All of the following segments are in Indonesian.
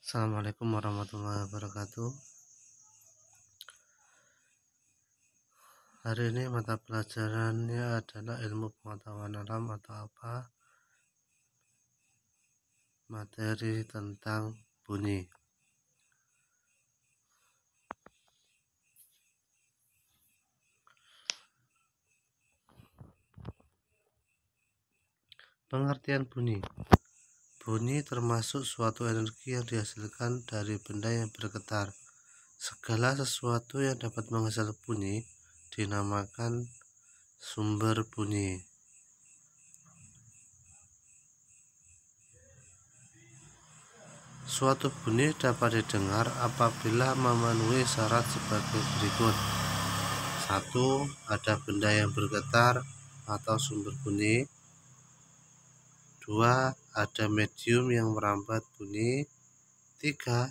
Assalamualaikum warahmatullahi wabarakatuh. Hari ini mata pelajarannya adalah ilmu pengetahuan alam atau apa? Materi tentang bunyi. Pengertian bunyi. Bunyi termasuk suatu energi yang dihasilkan dari benda yang bergetar. Segala sesuatu yang dapat menghasilkan bunyi dinamakan sumber bunyi. Suatu bunyi dapat didengar apabila memenuhi syarat sebagai berikut. 1. Ada benda yang bergetar atau sumber bunyi. 2. Ada medium yang merambat bunyi. 3.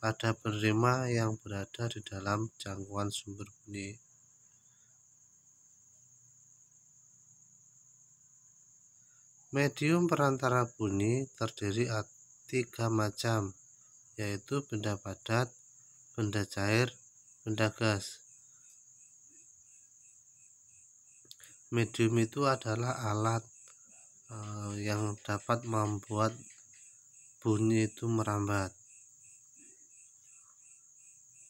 Ada penerima yang berada di dalam jangkauan sumber bunyi. Medium perantara bunyi terdiri atas 3 macam, yaitu benda padat, benda cair, benda gas. Medium itu adalah alat yang dapat membuat bunyi itu merambat.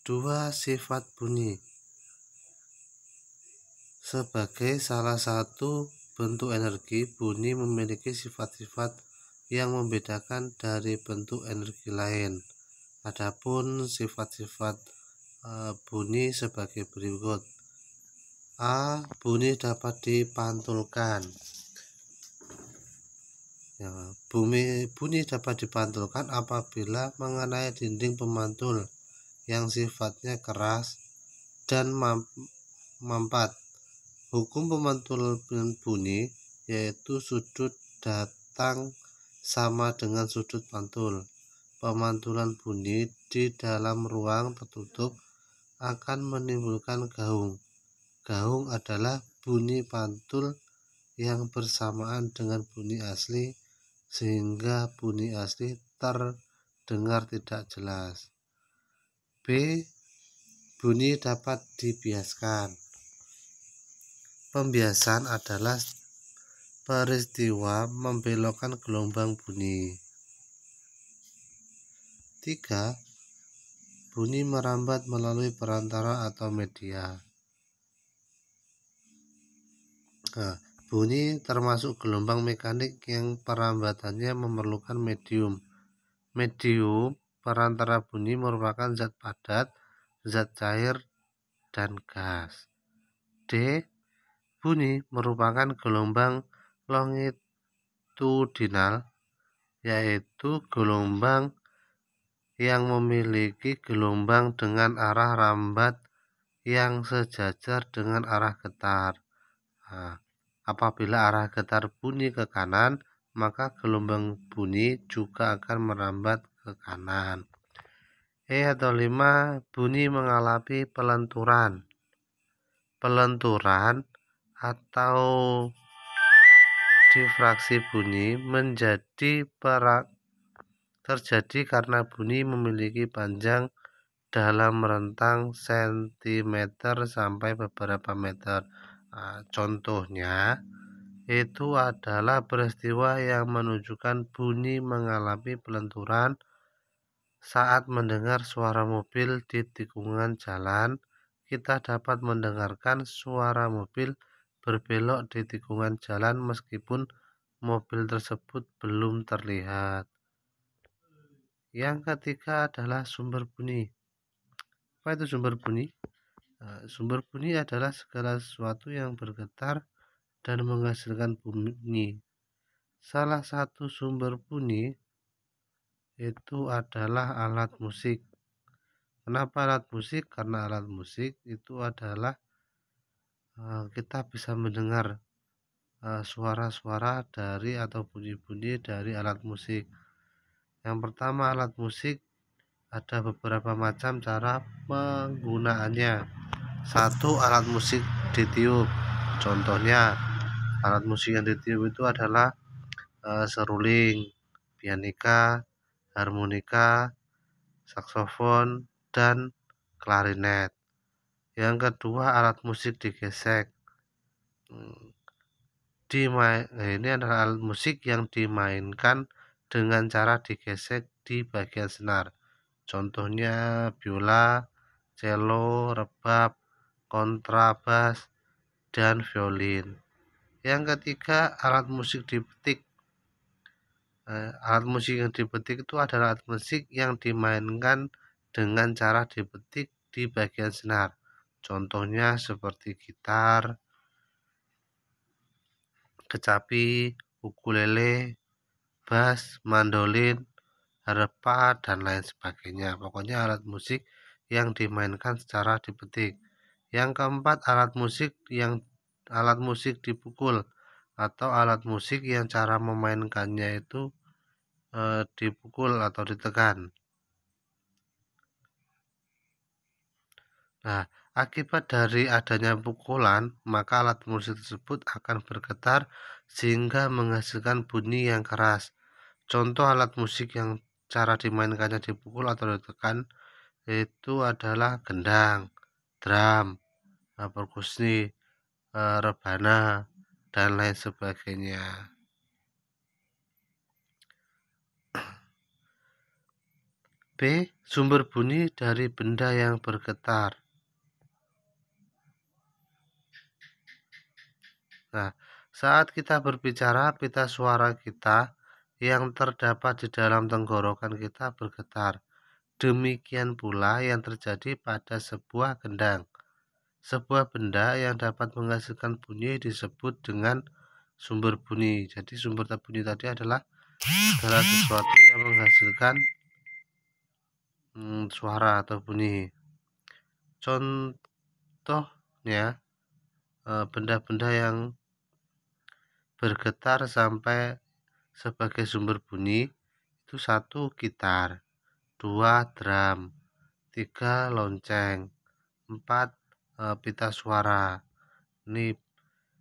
2. Sifat bunyi. Sebagai salah satu bentuk energi, bunyi memiliki sifat-sifat yang membedakan dari bentuk energi lain. Adapun sifat-sifat bunyi sebagai berikut. A. Bunyi dapat dipantulkan. Bunyi dapat dipantulkan apabila mengenai dinding pemantul yang sifatnya keras dan mampat. Hukum pemantulan bunyi yaitu sudut datang sama dengan sudut pantul. Pemantulan bunyi di dalam ruang tertutup akan menimbulkan gaung. Gaung adalah bunyi pantul yang bersamaan dengan bunyi asli sehingga bunyi asli terdengar tidak jelas. B. Bunyi dapat dibiaskan. Pembiasan adalah peristiwa membelokkan gelombang bunyi. 3. Bunyi merambat melalui perantara atau media. Bunyi termasuk gelombang mekanik yang perambatannya memerlukan medium. Medium perantara bunyi merupakan zat padat, zat cair, dan gas. D. Bunyi merupakan gelombang longitudinal, yaitu gelombang yang memiliki gelombang dengan arah rambat yang sejajar dengan arah getar. Apabila arah getar bunyi ke kanan, maka gelombang bunyi juga akan merambat ke kanan. Atau 5. Bunyi mengalami pelenturan. Pelenturan atau difraksi bunyi terjadi karena bunyi memiliki panjang dalam rentang sentimeter sampai beberapa meter. Contohnya itu adalah peristiwa yang menunjukkan bunyi mengalami pelenturan saat mendengar suara mobil di tikungan jalan. Kita dapat mendengarkan suara mobil berbelok di tikungan jalan meskipun mobil tersebut belum terlihat. Yang ketiga adalah sumber bunyi. Apa itu sumber bunyi? Sumber bunyi adalah segala sesuatu yang bergetar dan menghasilkan bunyi. Salah satu sumber bunyi itu adalah alat musik. Kenapa alat musik? Karena alat musik itu adalah kita bisa mendengar suara-suara dari atau bunyi-bunyi dari alat musik. Yang pertama, alat musik ada beberapa macam cara penggunaannya. 1. Alat musik ditiup. Contohnya alat musik yang ditiup itu adalah seruling, pianika, harmonika, saksofon, dan klarinet. Yang kedua, alat musik digesek. Ini adalah alat musik yang dimainkan dengan cara digesek di bagian senar. Contohnya biola, cello, rebab, kontrabas, dan violin. Yang ketiga, alat musik dipetik. Alat musik yang dipetik itu adalah alat musik yang dimainkan dengan cara dipetik di bagian senar. Contohnya seperti gitar, kecapi, ukulele, bass, mandolin, harpa, dan lain sebagainya. Pokoknya alat musik yang dimainkan secara dipetik. Yang keempat, alat musik dipukul atau alat musik yang cara memainkannya itu dipukul atau ditekan. Nah, akibat dari adanya pukulan, maka alat musik tersebut akan bergetar sehingga menghasilkan bunyi yang keras. Contoh alat musik yang cara dimainkannya dipukul atau ditekan itu adalah gendang, drum, perkusi, rebana, dan lain sebagainya. B. Sumber bunyi dari benda yang bergetar. Nah, saat kita berbicara, pita suara kita yang terdapat di dalam tenggorokan kita bergetar. Demikian pula yang terjadi pada sebuah gendang. Sebuah benda yang dapat menghasilkan bunyi disebut dengan sumber bunyi. Jadi sumber bunyi tadi adalah segala sesuatu yang menghasilkan suara atau bunyi. Contohnya benda-benda yang bergetar sampai sebagai sumber bunyi itu 1. Gitar, 2. Drum, 3. Lonceng, 4. Pita suara. Ini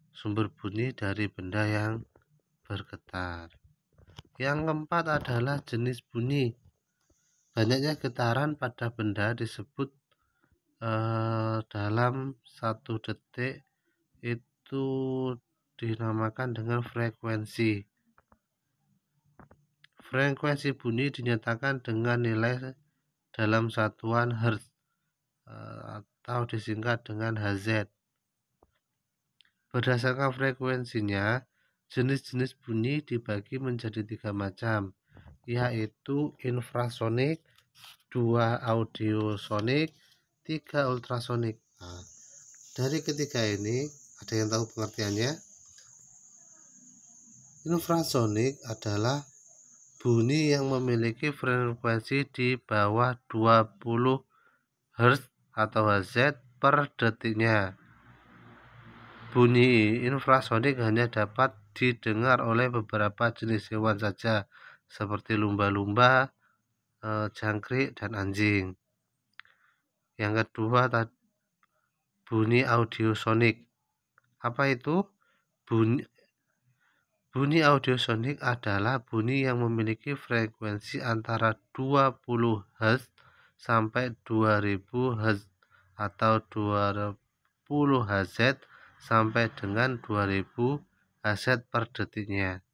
sumber bunyi dari benda yang bergetar. Yang keempat adalah jenis bunyi. Banyaknya getaran pada benda disebut dalam 1 detik itu dinamakan dengan frekuensi. Frekuensi bunyi dinyatakan dengan nilai dalam satuan Hertz atau disingkat dengan Hz. Berdasarkan frekuensinya, jenis-jenis bunyi dibagi menjadi 3 macam, yaitu infrasonik, 2 audiosonik, 3 ultrasonik. Nah, dari ketiga ini, ada yang tahu pengertiannya? Infrasonik adalah bunyi yang memiliki frekuensi di bawah 20 Hz atau Hz per detiknya. Bunyi infrasonik hanya dapat didengar oleh beberapa jenis hewan saja, seperti lumba-lumba, jangkrik, dan anjing. Yang kedua, bunyi audiosonik. Apa itu? Bunyi audiosonik adalah bunyi yang memiliki frekuensi antara 20 Hz sampai 2000 Hz atau 20 Hz sampai dengan 2000 Hz per detiknya.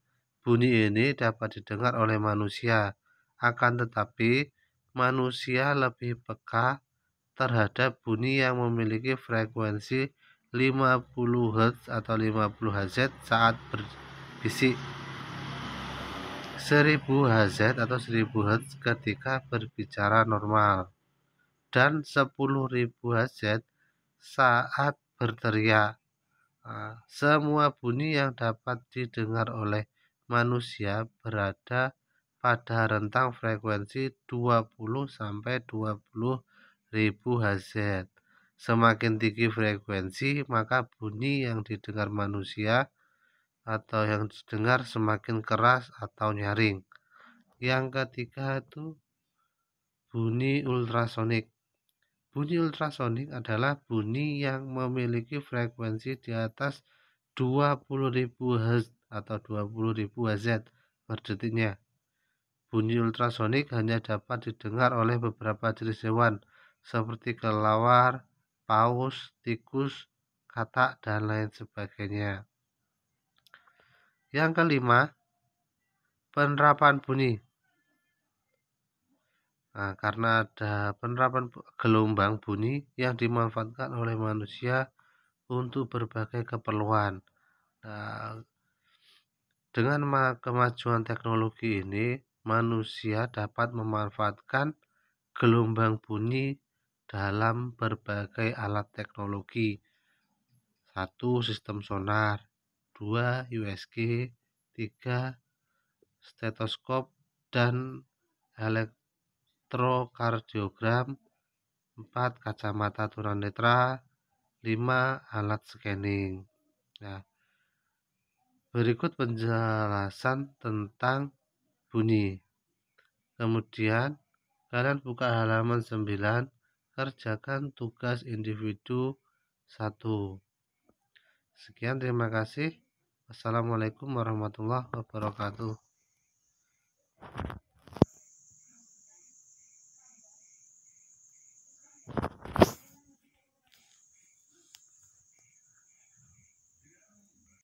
Bunyi ini dapat didengar oleh manusia, akan tetapi manusia lebih peka terhadap bunyi yang memiliki frekuensi 50 Hz atau 50 Hz saat berbisik, 1000 Hz atau 1000 Hz ketika berbicara normal, dan 10.000 Hz saat berteriak. Semua bunyi yang dapat didengar oleh manusia berada pada rentang frekuensi 20 sampai 20.000 Hz. Semakin tinggi frekuensi, maka bunyi yang didengar manusia atau yang didengar semakin keras atau nyaring. Yang ketiga itu bunyi ultrasonik. Bunyi ultrasonik adalah bunyi yang memiliki frekuensi di atas 20.000 Hz atau 20.000 Hz per detiknya. bunyi ultrasonik hanya dapat didengar oleh beberapa jenis hewan seperti kelelawar, paus, tikus, katak, dan lain sebagainya. Yang kelima, penerapan bunyi. Nah, karena ada penerapan gelombang bunyi yang dimanfaatkan oleh manusia untuk berbagai keperluan. Nah, dengan kemajuan teknologi ini, manusia dapat memanfaatkan gelombang bunyi dalam berbagai alat teknologi. 1. Sistem sonar, 2. USG, 3. Stetoskop dan elektrokardiogram, 4. Kacamata tunanetra, 5. Alat scanning. Nah, berikut penjelasan tentang bunyi. Kemudian kalian buka halaman 9, kerjakan tugas individu 1. Sekian, terima kasih. Wassalamualaikum warahmatullahi wabarakatuh.